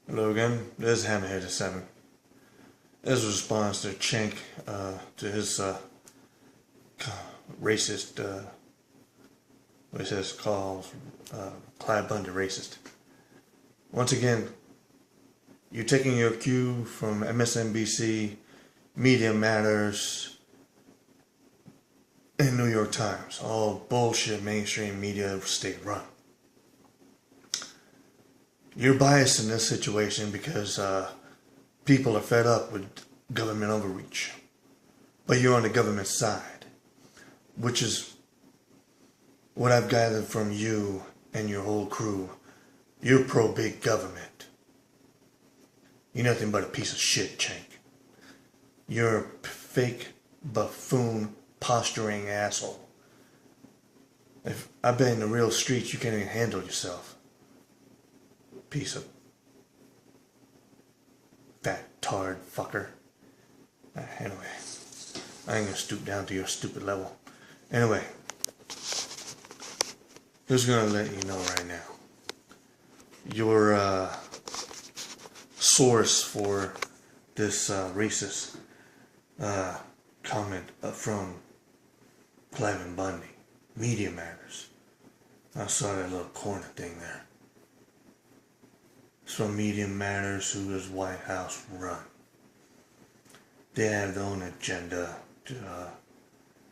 Hello again, this is Hammerhead 7. As a response to Cenk, to his racist, what he says calls Clyde Bundy racist. Once again, you're taking your cue from MSNBC, Media Matters, and New York Times. All bullshit mainstream media state run. You're biased in this situation because people are fed up with government overreach. But you're on the government side, which is what I've gathered from you and your whole crew. You're pro-big government. You're nothing but a piece of shit, Cenk. You're a fake, buffoon, posturing asshole. I bet in the real streets you can't even handle yourself. Piece of fat tard fucker. Anyway, I ain't gonna stoop down to your stupid level. Anyway, just gonna let you know right now. Your source for this racist comment from Cliven Bundy, Media Matters. I saw that little corner thing there. It's from Media Matters, who is White House run. They have their own agenda to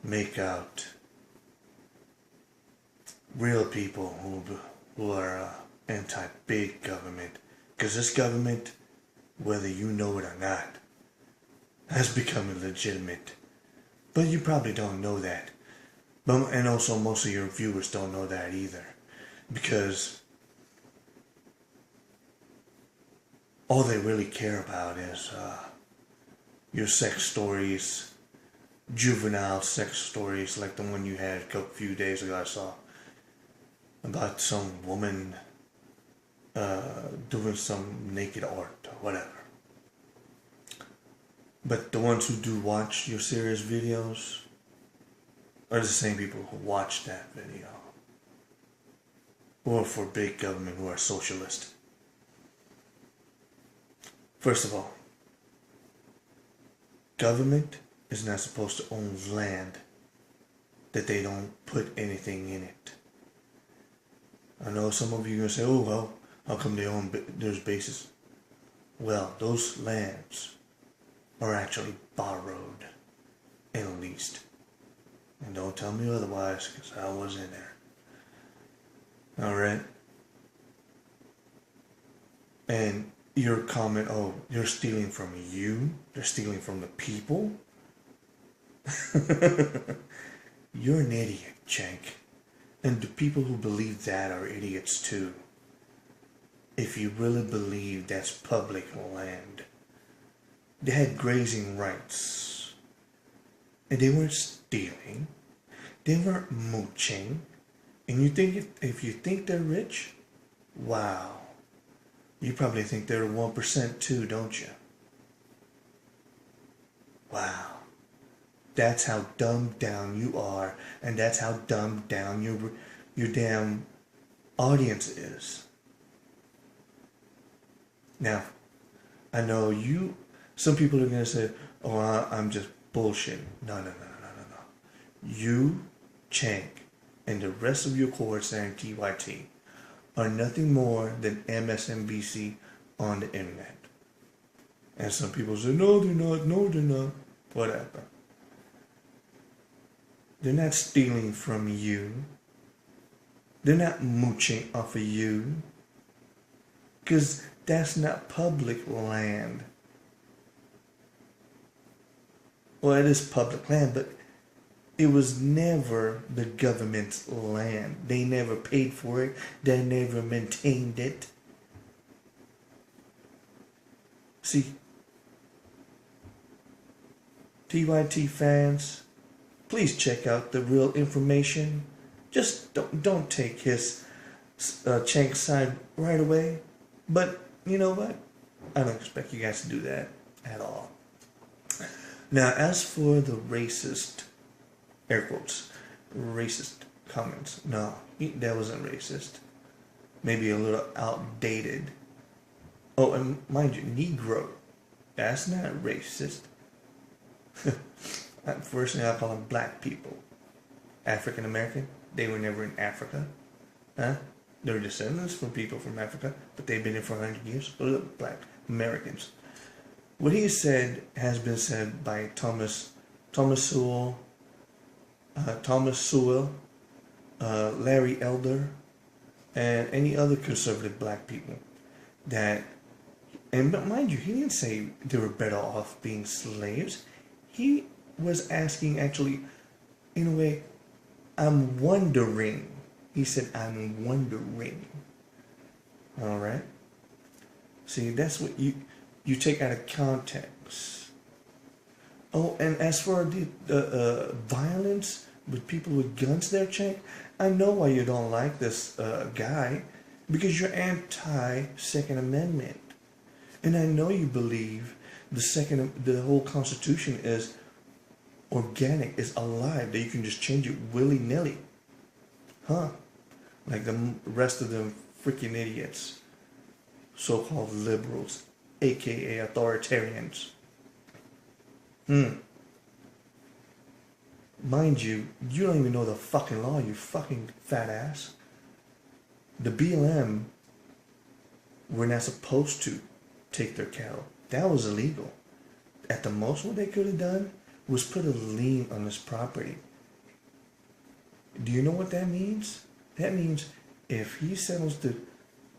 make out real people who are anti-big government. Because this government, whether you know it or not, has become illegitimate. But you probably don't know that. And also most of your viewers don't know that either. Because all they really care about is your sex stories, juvenile sex stories, like the one you had a few days ago I saw about some woman doing some naked art or whatever. But the ones who do watch your serious videos are the same people who watch that video, who are for big government, who are socialist. First of all, government is not supposed to own land that they don't put anything in it. I know some of you are going to say, oh, well, how come they own there's bases? Well, those lands are actually borrowed and leased. And don't tell me otherwise, because I was in there. Alright? And your comment, oh, you're stealing from you? They're stealing from the people? You're an idiot, Cenk. And the people who believe that are idiots too. If you really believe that's public land. They had grazing rights. And they weren't stealing. They weren't mooching. And you think if you think they're rich? Wow. You probably think they're 1% too, don't you? Wow. That's how dumbed down you are, and that's how dumbed down your damn audience is. Now, I know some people are going to say, oh, I'm just bullshitting. No. You, Cenk, and the rest of your cohorts there in TYT are nothing more than MSNBC on the internet. And some people say, no, they're not. Whatever. They're not stealing from you. They're not mooching off of you. Because that's not public land. Well, it is public land, but it was never the government's land. They never paid for it. They never maintained it. See, TYT fans, please check out the real information. Just don't take his Cenk's side right away. But you know what? I don't expect you guys to do that at all. Now, as for the racist, air quotes, racist comments, no, that wasn't racist. Maybe a little outdated. Oh, and mind you, Negro, that's not racist. First thing I call them black people. African American, they were never in Africa. Huh? They're descendants from people from Africa, but they've been here for 100 years. So look, black Americans. What he said has been said by Thomas Sewell, Larry Elder, and any other conservative black people. That, and mind you, he didn't say they were better off being slaves. He was asking, actually, in a way, I'm wondering. He said, I'm wondering. All right? See, that's what you take out of context. Oh, and as for the violence with people with guns there, Cenk, I know why you don't like this guy, because you're anti-Second Amendment. And I know you believe the whole Constitution is organic, is alive, that you can just change it willy-nilly. Huh? Like the rest of them freaking idiots. So-called liberals, aka authoritarians. Mind you, you don't even know the fucking law, you fucking fat ass. The BLM were not supposed to take their cattle. That was illegal. At the most, what they could have done was put a lien on this property. Do you know what that means? That means if he sells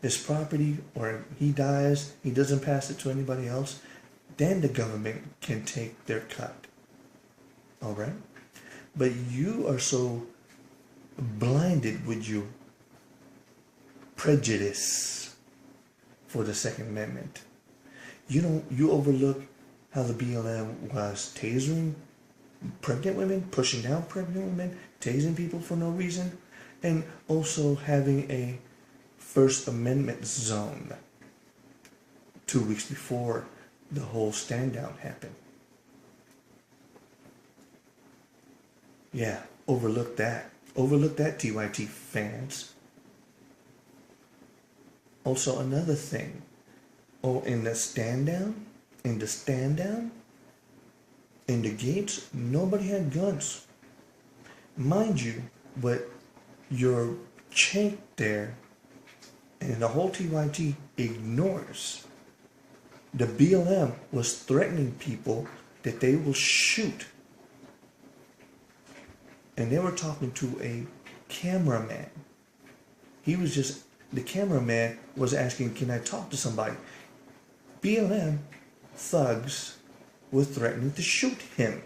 his property, or he dies, he doesn't pass it to anybody else, then the government can take their cut. All right? But you are so blinded with your prejudice for the Second Amendment. You overlook how the BLM was tasering pregnant women, pushing down pregnant women, tasing people for no reason, and also having a First Amendment zone 2 weeks before the whole stand down happened. Yeah, overlook that. Overlook that, TYT fans. Also, another thing. Oh, in the stand down, in the gates, nobody had guns. Mind you, but your Cenk there and the whole TYT ignores. The BLM was threatening people that they will shoot. And they were talking to a cameraman. The cameraman was asking, can I talk to somebody? BLM thugs were threatening to shoot him.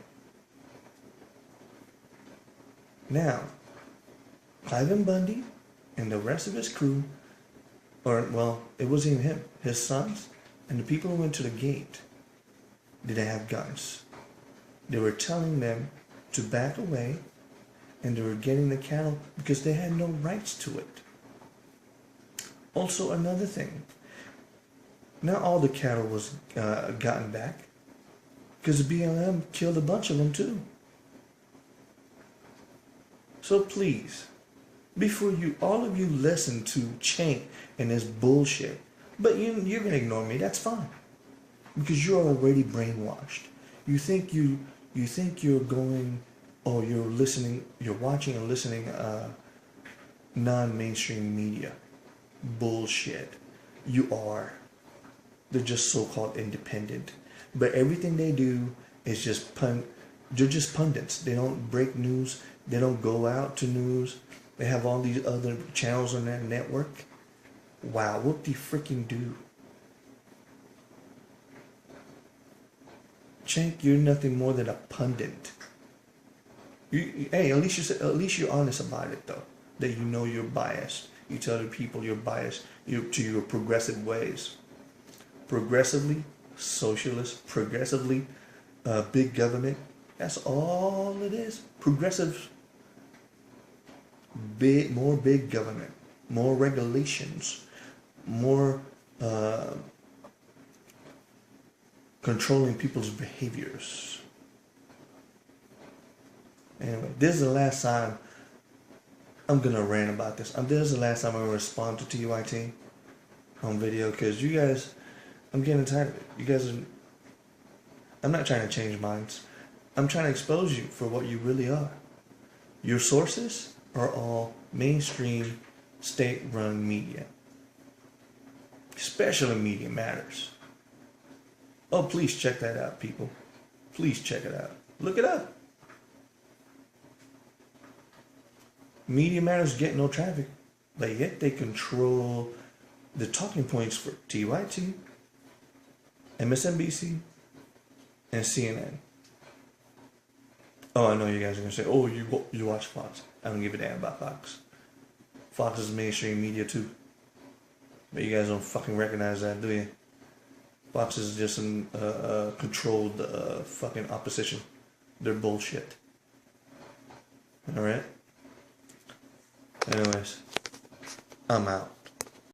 Now, cliven Bundy and the rest of his crew, or, well, it wasn't even him, his sons, and the people who went to the gate didn't have guns. They were telling them to back away, and they were getting the cattle because they had no rights to it. Also, another thing, not all the cattle was gotten back, because the BLM killed a bunch of them too. So please, before all of you listen to Cenk and his bullshit, but you're gonna ignore me, that's fine, because you're already brainwashed. You think you're going, or you're watching and listening non-mainstream media. Bullshit. You are. They're just so-called independent, but everything they do is just they're just pundits. They don't break news. They don't go out to news. They have all these other channels on that network. Wow, what do you freaking do? Cenk, you're nothing more than a pundit. Hey, at least you're honest about it though. That you know you're biased. You tell the people you're biased to your progressive ways. Progressively socialist, progressively big government. That's all it is. Progressive, more big government, more regulations, more controlling people's behaviors. Anyway, this is the last time I'm gonna rant about this. This is the last time I'm gonna respond to TYT on video, because you guys, I'm getting tired of it. You guys are. I'm not trying to change minds. I'm trying to expose you for what you really are. Your sources are all mainstream, state-run media. Especially Media Matters. Oh, please check that out, people. Please check it out. Look it up. Media Matters get no traffic, but yet they control the talking points for TYT, MSNBC, and CNN. Oh, I know you guys are going to say, oh, you watch Fox. I don't give a damn about Fox. Fox is mainstream media too. But you guys don't fucking recognize that, do you? Fox is just some controlled fucking opposition. They're bullshit. Alright? Anyways, I'm out.